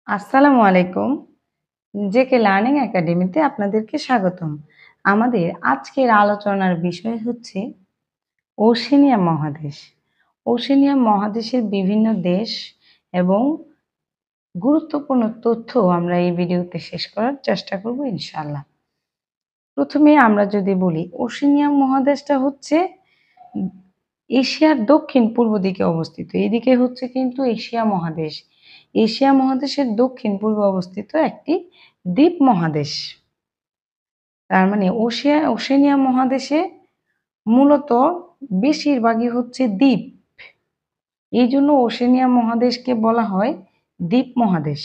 আসসালামু আলাইকুম। JK learning একাডেমিতে আপনাদেরকে স্বাগতম। আমাদের আজকের আলোচনার বিষয় হচ্ছে ওশেনিয়া মহাদেশ। ওশেনিয়া মহাদেশের বিভিন্ন দেশ এবং গুরুত্বপূর্ণ তথ্য আমরা এই ভিডিওতে শেষ করার চেষ্টা করব ইনশাআল্লাহ। প্রথমে আমরা যদি বলি ওশেনিয়া মহাদেশটা হচ্ছে এশিয়ার দক্ষিণ পূর্ব দিকে অবস্থিত। এদিকে হচ্ছে কিন্তু এশিয়া মহাদেশ। এশিয়া মহাদেশের দক্ষিণ পূর্বে অবস্থিত একটি দ্বীপ মহাদেশ। তার মানে ওশেনিয়া মহাদেশে মূলত বেশিরভাগই হচ্ছে দ্বীপ। এই জন্য ওশেনিয়া মহাদেশকে বলা হয় দ্বীপ মহাদেশ।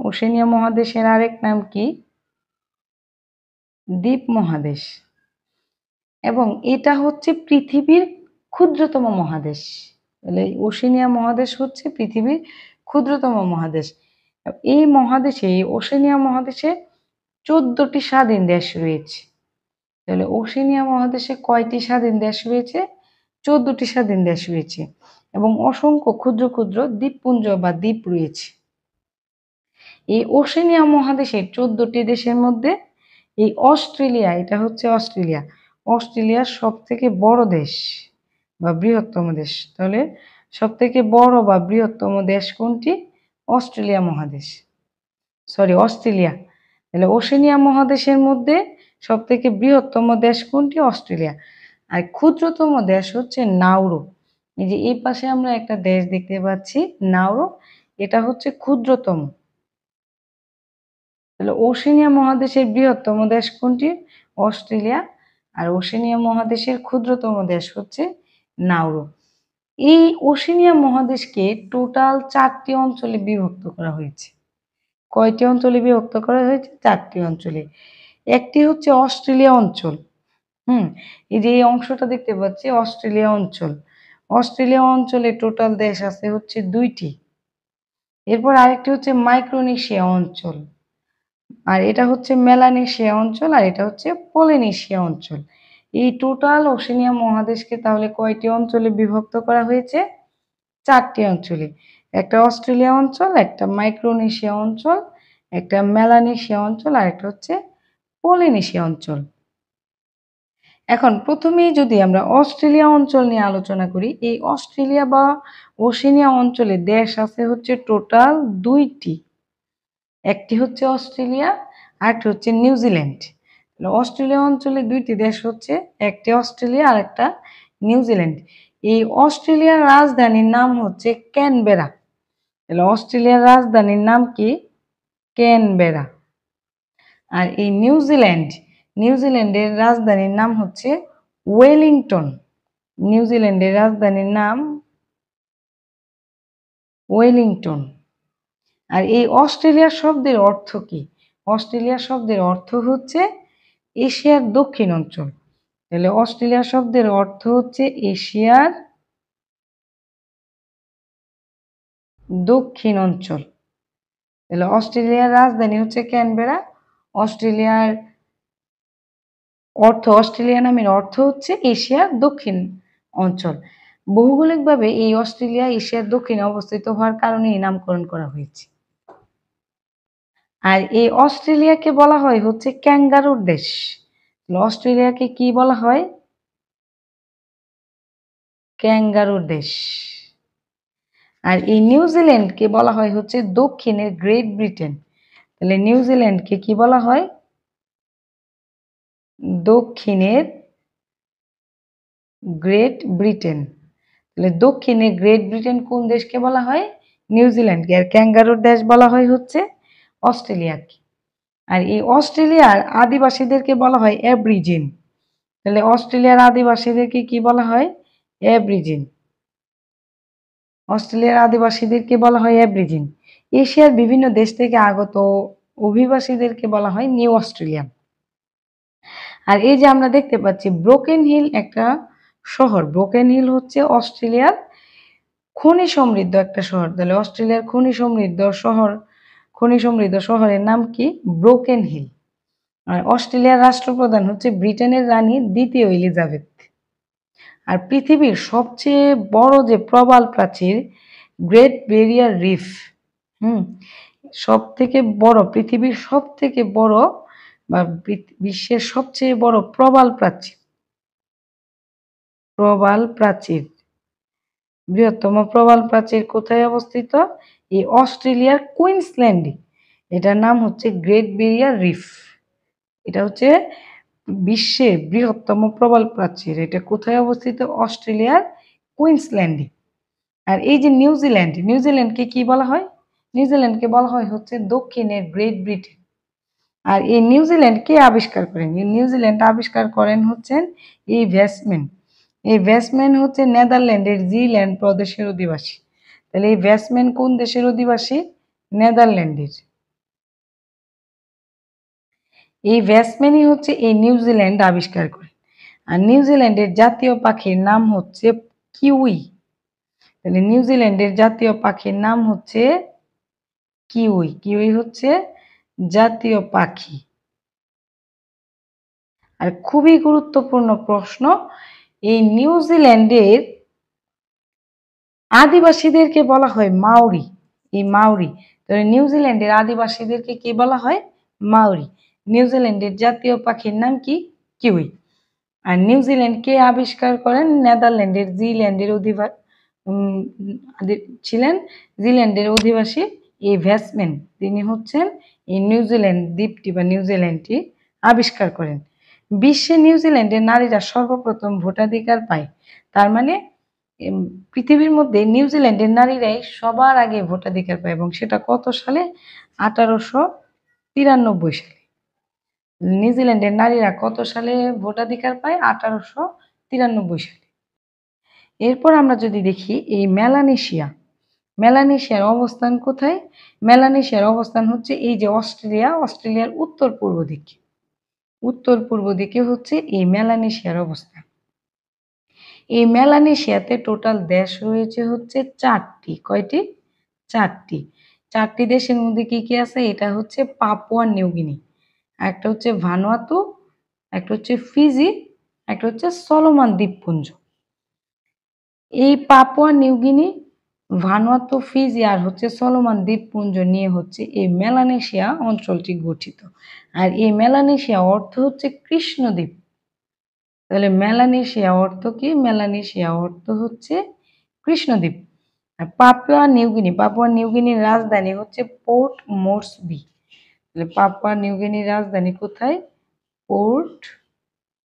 ওশেনিয়া মহাদেশের আরেক নাম কি? দ্বীপ মহাদেশ। এবং এটা হচ্ছে পৃথিবীর ক্ষুদ্রতম মহাদেশ। তাহলে ওশেনিয়া মহাদেশ হচ্ছে পৃথিবীর ক্ষুদ্রতম মহাদেশ। এই মহাদেশে, ওশেনিয়া মহাদেশে 14টি স্বাধীন দেশ রয়েছে। তাহলে ওশেনিয়া মহাদেশে কয়টি স্বাধীন দেশ রয়েছে? 14টি স্বাধীন দেশ রয়েছে এবং অসংখ্য ক্ষুদ্র ক্ষুদ্র দ্বীপপুঞ্জ বা দ্বীপ রয়েছে। এই ওশেনিয়া মহাদেশের 14টি দেশের মধ্যে এই অস্ট্রেলিয়া, এটা হচ্ছে অস্ট্রেলিয়া, অস্ট্রেলিয়ার সব থেকে বড় দেশ বা বৃহত্তম দেশ। তাহলে সব থেকে বড় বা বৃহত্তম দেশ কোনটি? অস্ট্রেলিয়া মহাদেশ, অস্ট্রেলিয়া। তাহলে ওশেনিয়া মহাদেশের মধ্যে সব থেকে বৃহত্তম দেশ কোনটি? অস্ট্রেলিয়া। আর ক্ষুদ্রতম দেশ হচ্ছে নাউরু। এই যে এই পাশে আমরা একটা দেশ দেখতে পাচ্ছি নাউরু, এটা হচ্ছে ক্ষুদ্রতম। তাহলে ওশেনিয়া মহাদেশের বৃহত্তম দেশ কোনটি? অস্ট্রেলিয়া। আর ওশেনিয়া মহাদেশের ক্ষুদ্রতম দেশ হচ্ছে নাউরু। এই ওশেনিয়া মহাদেশকে টোটাল 4টি অঞ্চলে বিভক্ত করা হয়েছে। কয়টি অঞ্চলে বিভক্ত করা হয়েছে? 4টি অঞ্চলে। একটি হচ্ছে অস্ট্রেলিয়া অঞ্চল। এই যে এই অংশটা দেখতে পাচ্ছি অস্ট্রেলিয়া অঞ্চল। অস্ট্রেলিয়া অঞ্চলে টোটাল দেশ আছে হচ্ছে 2টি। এরপর আরেকটি হচ্ছে মাইক্রোনেশিয়া অঞ্চল, আর এটা হচ্ছে মেলানেশিয়া অঞ্চল, আর এটা হচ্ছে পলিনেশিয়া অঞ্চল। এই টোটাল ওশেনিয়া মহাদেশকে তাহলে কয়টি অঞ্চলে বিভক্ত করা হয়েছে? 4টি অঞ্চলে। একটা অস্ট্রেলিয়া অঞ্চল, একটা মাইক্রোনেশিয়া অঞ্চল, একটা মেলানেশিয়া অঞ্চল, আর একটা হচ্ছে পলিনেশিয়া অঞ্চল। এখন প্রথমেই যদি আমরা অস্ট্রেলিয়া অঞ্চল নিয়ে আলোচনা করি, এই অস্ট্রেলিয়া বা ওশেনিয়া অঞ্চলে দেশ আছে হচ্ছে টোটাল 2টি। একটি হচ্ছে অস্ট্রেলিয়া, আরেকটি হচ্ছে নিউজিল্যান্ড। অস্ট্রেলিয়া অঞ্চলে 2টি দেশ হচ্ছে, একটি অস্ট্রেলিয়া আর একটা নিউজিল্যান্ড। এই অস্ট্রেলিয়ার রাজধানীর নাম হচ্ছে ক্যানবেরা। তাহলে অস্ট্রেলিয়ার রাজধানীর নাম কি? ক্যানবেরা। আর এই নিউজিল্যান্ডের রাজধানীর নাম হচ্ছে ওয়েলিংটন। নিউজিল্যান্ডের রাজধানীর নাম ওয়েলিংটন। আর এই অস্ট্রেলিয়া শব্দের অর্থ কি? অস্ট্রেলিয়া শব্দের অর্থ হচ্ছে এশিয়ার দক্ষিণ অঞ্চল। তাহলে অস্ট্রেলিয়া শব্দের অর্থ হচ্ছে এশিয়ার দক্ষিণ অঞ্চল। তাহলে অস্ট্রেলিয়ার রাজধানী হচ্ছে ক্যানবেরা। অস্ট্রেলিয়া নামের অর্থ হচ্ছে এশিয়ার দক্ষিণ অঞ্চল। ভৌগোলিকভাবে এই অস্ট্রেলিয়া এশিয়ার দক্ষিণে অবস্থিত হওয়ার কারণে এই নামকরণ করা হয়েছে। আর এই অস্ট্রেলিয়াকে বলা হয় হচ্ছে ক্যাঙ্গারুর দেশ। অস্ট্রেলিয়াকে কি বলা হয়? ক্যাঙ্গারুর দেশ। আর এই নিউজিল্যান্ডকে বলা হয় হচ্ছে দক্ষিণের গ্রেট ব্রিটেন। তাহলে নিউজিল্যান্ডকে কি বলা হয়? দক্ষিণের গ্রেট ব্রিটেন। তাহলে দক্ষিণে গ্রেট ব্রিটেন কোন দেশকে বলা হয়? নিউজিল্যান্ডকে। আর ক্যাঙ্গারুর দেশ বলা হয় হচ্ছে অস্ট্রেলিয়াকে। আর এই অস্ট্রেলিয়ার আদিবাসীদেরকে বলা হয় অ্যাবরিজিন। তাহলে অস্ট্রেলিয়ার আদিবাসীদেরকে কি বলা হয়? অ্যাবরিজিন। অস্ট্রেলিয়ার আদিবাসীদেরকে বলা হয় অ্যাবরিজিন। এশিয়ার বিভিন্ন দেশ থেকে আগত অভিবাসীদেরকে বলা হয় নিউ অস্ট্রেলিয়ান। আর এই যে আমরা দেখতে পাচ্ছি ব্রোকেন হিল একটা শহর। ব্রোকেন হিল হচ্ছে অস্ট্রেলিয়ার খনি সমৃদ্ধ একটা শহর। তাহলে অস্ট্রেলিয়ার খনি সমৃদ্ধ শহরের নাম কি? Broken hill. আর অস্ট্রেলিয়ার রাষ্ট্রপ্রধান হচ্ছে ব্রিটেনের রানী দ্বিতীয় এলিজাবেথ। আর পৃথিবীর সবচেয়ে বড় যে প্রবাল প্রাচীর গ্রেট ব্যারিয়ার রিফ, হুম, সব থেকে বড়, পৃথিবীর সব থেকে বড় বা বিশ্বের সবচেয়ে বড় প্রবাল প্রাচীর, প্রবাল প্রাচীর, বৃহত্তম প্রবাল প্রাচীর কোথায় অবস্থিত? এই অস্ট্রেলিয়ার কুইন্সল্যান্ডে। এটার নাম হচ্ছে গ্রেট ব্যারিয়ার রিফ। এটা হচ্ছে বিশ্বের বৃহত্তম প্রবাল প্রাচীর। এটা কোথায় অবস্থিত? অস্ট্রেলিয়ার কুইন্সল্যান্ডে। আর এই যে নিউজিল্যান্ড, নিউজিল্যান্ডকে কি বলা হয়? নিউজিল্যান্ডকে বলা হয় হচ্ছে দক্ষিণের গ্রেট ব্রিটেন। আর এই নিউজিল্যান্ড কে আবিষ্কার করেন? নিউজিল্যান্ড আবিষ্কার করেন হচ্ছেন এই ভ্যাসম্যান। এই ভ্যাসম্যান হচ্ছে নেদারল্যান্ডের জিল্যান্ড প্রদেশের অধিবাসী। তাহলে এই ভ্যাসম্যান কোন দেশের অধিবাসী? নেদারল্যান্ডের। এই ভ্যাসম্যানই হচ্ছে এই নিউজিল্যান্ড আবিষ্কার করে। আর নিউজিল্যান্ডের জাতীয় পাখির নাম হচ্ছে কিউই। তাহলে নিউজিল্যান্ডের জাতীয় পাখির নাম হচ্ছে কিউই। কিউই হচ্ছে জাতীয় পাখি। আর খুবই গুরুত্বপূর্ণ প্রশ্ন, এই নিউজিল্যান্ডের আদিবাসীদেরকে বলা হয় মাউরি। এই মাউরি, তাহলে নিউজিল্যান্ডের আদিবাসীদেরকে কি বলা হয়? মাউরি। নিউজিল্যান্ডের জাতীয় পাখির নাম কি? কিউই। আর নিউজিল্যান্ড কে আবিষ্কার করেন? নেদারল্যান্ডের জিল্যান্ডের ছিলেন জিল্যান্ডের অধিবাসী এই ভ্যাসম্যান। তিনি হচ্ছেন এই নিউজিল্যান্ড দ্বীপটি বা নিউজিল্যান্ডটি আবিষ্কার করেন। বিশ্বে নিউজিল্যান্ডের নারীরা সর্বপ্রথম ভোটাধিকার পায়। তার মানে পৃথিবীর মধ্যে নিউজিল্যান্ডের নারীরাই সবার আগে ভোটাধিকার পায়, এবং সেটা কত সালে? 1893 সালে। নিউজিল্যান্ডের নারীরা কত সালে ভোটাধিকার পায়? 1893 সালে। এরপর আমরা যদি দেখি এই মেলানেশিয়া, মেলানেশিয়ার অবস্থান কোথায়? মেলানেশিয়ার অবস্থান হচ্ছে এই যে অস্ট্রেলিয়া, অস্ট্রেলিয়ার উত্তর পূর্ব দিকে। উত্তর পূর্ব দিকে হচ্ছে এই মেলানেশিয়ার অবস্থান। এই মেলানেশিয়াতে টোটাল দেশ রয়েছে হচ্ছে 4টি। কয়টি? 4টি। 4টি দেশের মধ্যে কি কি আছে? এটা হচ্ছে পাপুয়া নিউগিনি, একটা হচ্ছে ভানুয়াতু, একটা হচ্ছে ফিজি, একটা হচ্ছে সলোমন দ্বীপপুঞ্জ। এই পাপুয়া নিউগিনি, ভানুয়াতু, ফিজি আর হচ্ছে সলোমন দ্বীপপুঞ্জ নিয়ে হচ্ছে এই মেলানেশিয়া অঞ্চলটি গঠিত। আর এই মেলানেশিয়া অর্থ হচ্ছে কৃষ্ণদ্বীপ। তাহলে মেলানেশিয়া অর্থ কি? মেলানেশিয়া অর্থ হচ্ছে কৃষ্ণদ্বীপ। আর পাপুয়া নিউগিনি, পাপুয়া নিউগিনির রাজধানী হচ্ছে পোর্ট মোরসবি। তাহলে পাপুয়া নিউগিনির রাজধানী কোথায়? পোর্ট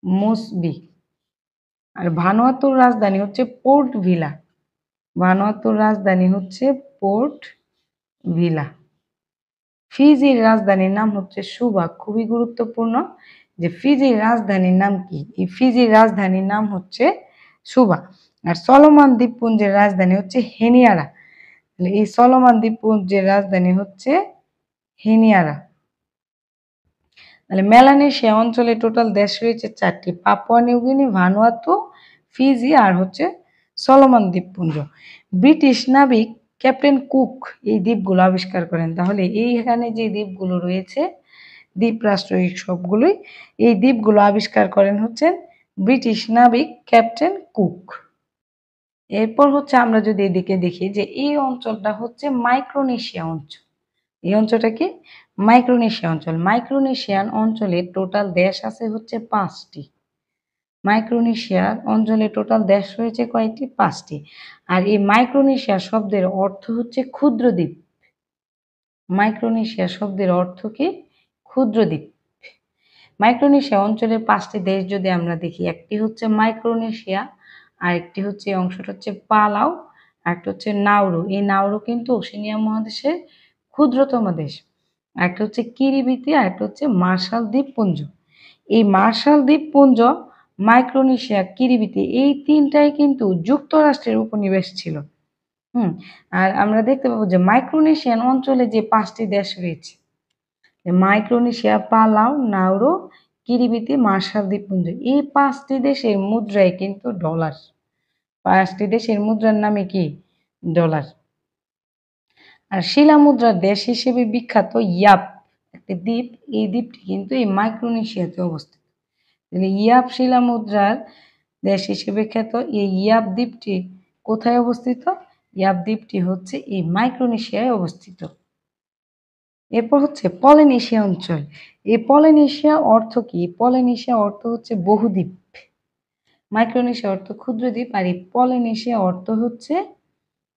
মোরসবি। আর ভানুয়াতুর রাজধানী হচ্ছে পোর্ট ভিলা। ভানুয়াতুর রাজধানী হচ্ছে পোর্ট ভিলা। ফিজির রাজধানীর নাম হচ্ছে সুবা। খুবই গুরুত্বপূর্ণ যে ফিজির রাজধানীর নাম কি? এই ফিজির রাজধানীর নাম হচ্ছে সুবা। আর সলোমন দ্বীপপুঞ্জের রাজধানী হচ্ছে হেনিয়ারা। এই সলোমন দ্বীপপুঞ্জের রাজধানী হচ্ছে হেনিয়ারা। তাহলে মেলানেশিয়া অঞ্চলে টোটাল দেশ রয়েছে 4টি: পাপুয়া নিউগিনি, ভানুয়াতু, ফিজি আর হচ্ছে সলোমন দ্বীপপুঞ্জ। ব্রিটিশ নাবিক ক্যাপ্টেন কুক এই দ্বীপগুলো আবিষ্কার করেন। তাহলে এইখানে যে দ্বীপগুলো রয়েছে, দ্বীপরাষ্ট্র এই সবগুলোই, এই দ্বীপগুলো আবিষ্কার করেন হচ্ছেন ব্রিটিশ নাবিক ক্যাপ্টেন কুক। এরপর হচ্ছে আমরা যদি এদিকে দেখি যে এই অঞ্চলটা হচ্ছে মাইক্রোনেশিয়া অঞ্চল। এই অঞ্চলটা কি? মাইক্রোনেশিয়া অঞ্চল। মাইক্রোনেশিয়ান অঞ্চলে টোটাল দেশ আছে হচ্ছে 5টি। মাইক্রোনেশিয়া অঞ্চলে টোটাল দেশ রয়েছে কয়টি? 5টি। আর এই মাইক্রোনেশিয়া শব্দের অর্থ হচ্ছে ক্ষুদ্র দ্বীপ। মাইক্রোনেশিয়া শব্দের অর্থ কি? ক্ষুদ্র দ্বীপ। মাইক্রোনেশিয়া অঞ্চলের 5টি দেশ যদি আমরা দেখি, একটি হচ্ছে মাইক্রোনেশিয়া, আরেকটি হচ্ছে এই অংশটা হচ্ছে পালাউ, আরেকটা হচ্ছে নাউরু। এই নাউরু কিন্তু ওশেনিয়া মহাদেশের ক্ষুদ্রতম দেশ। একটা হচ্ছে কিরিবিতি, আর একটা হচ্ছে মার্শাল দ্বীপপুঞ্জ। এই মার্শাল দ্বীপপুঞ্জ, মাইক্রোনেশিয়া, কিরিবিতি এই তিনটাই কিন্তু যুক্তরাষ্ট্রের উপনিবেশ ছিল। আর আমরা দেখতে পাবো যে মাইক্রোনেশিয়ান অঞ্চলে যে 5টি দেশ রয়েছে, মাইক্রোনেশিয়া, পালাউ, নাউরু, কিরিবিতি, মার্শাল দ্বীপপুঞ্জ, এই 5টি দেশের মুদ্রায় কিন্তু ডলার। 5টি দেশের মুদ্রার নামে কি? ডলার। আর শিলা মুদ্রার দেশ হিসেবে বিখ্যাত ইয়াপ একটি দ্বীপ, এই দ্বীপটি কিন্তু এই মাইক্রোনেশিয়াতে অবস্থিত। ইয়াপ শিলা মুদ্রার দেশ হিসেবে খ্যাত এই ইয়াপ দ্বীপটি কোথায় অবস্থিত? ইয়াপ দ্বীপটি হচ্ছে এই মাইক্রোনেশিয়ায় অবস্থিত। এরপর হচ্ছে পলিনেশিয়া অঞ্চল। এই পলিনেশিয়া অর্থ কি? পলিনেশিয়া অর্থ হচ্ছে বহুদ্বীপ, মাইক্রোনেশিয়া অর্থ ক্ষুদ্র দ্বীপ, আর এই পলিনেশিয়া অর্থ হচ্ছে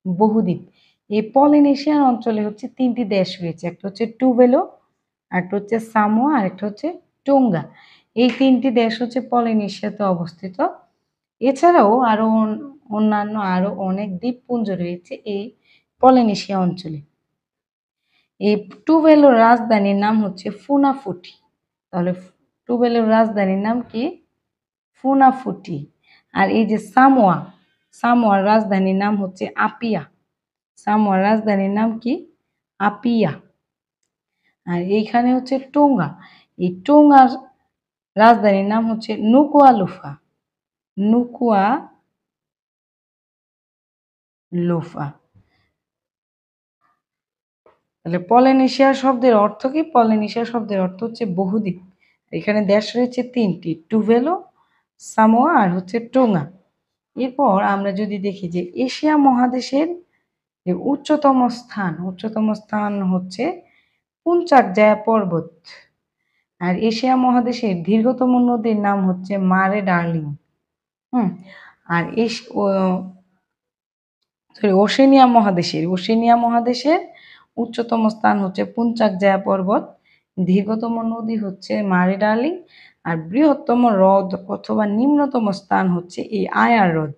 বহুদ্বীপ। এই পলিনেশিয়ান অঞ্চলে হচ্ছে 3টি দেশ রয়েছে, একটা হচ্ছে টুভেলো, আরেকটা হচ্ছে সামোয়া, আর একটা হচ্ছে টোঙ্গা। এই 3টি দেশ হচ্ছে পলিনেশিয়াতে অবস্থিত। এছাড়াও আরো অন্যান্য আরো অনেক দ্বীপপুঞ্জ রয়েছে এই পলিনেশিয়া অঞ্চলে। এই টুভেলোর রাজধানীর নাম হচ্ছে ফুনাফুটি। তাহলে টুভেলোর রাজধানীর নাম কি? ফুনাফুটি। আর এই যে সামোয়া, সামোয়ার রাজধানীর নাম হচ্ছে আপিয়া। সামোয়ার রাজধানীর নাম কি? আপিয়া। আর এইখানে হচ্ছে টোঙ্গা, এই টোঙ্গার রাজধানীর নাম হচ্ছে নুকুয়ালুফা। নুকুয়ালুফা। তাহলে পলিনেশিয়া শব্দের অর্থ কি? পলিনেশিয়া শব্দের অর্থ হচ্ছে বহুদ্বীপ। এখানে দেশ রয়েছে 3টি, টুভেলো, সামোয়া আর হচ্ছে টোঙ্গা। এরপর আমরা যদি দেখি যে এশিয়া মহাদেশের যে উচ্চতম স্থান হচ্ছে পুঞ্চাক জায়া পর্বত। আর এশিয়া মহাদেশের দীর্ঘতম নদীর নাম হচ্ছে মারে ডার্লিং। হুম। আর ওশেনিয়া মহাদেশের উচ্চতম স্থান হচ্ছে পুঞ্চাক জায়া পর্বত, দীর্ঘতম নদী হচ্ছে মারে ডার্লিং, আর বৃহত্তম হ্রদ অথবা নিম্নতম স্থান হচ্ছে এই আয়ার হ্রদ।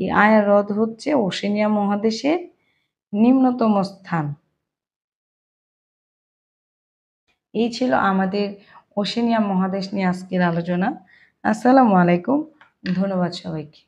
এই আয়ার হ্রদ হচ্ছে ওশেনিয়া মহাদেশের নিম্নতম স্থান। এই ছিল আমাদের ওশেনিয়া মহাদেশ নিয়ে আজকের আলোচনা। আসসালামু আলাইকুম, ধন্যবাদ সবাইকে।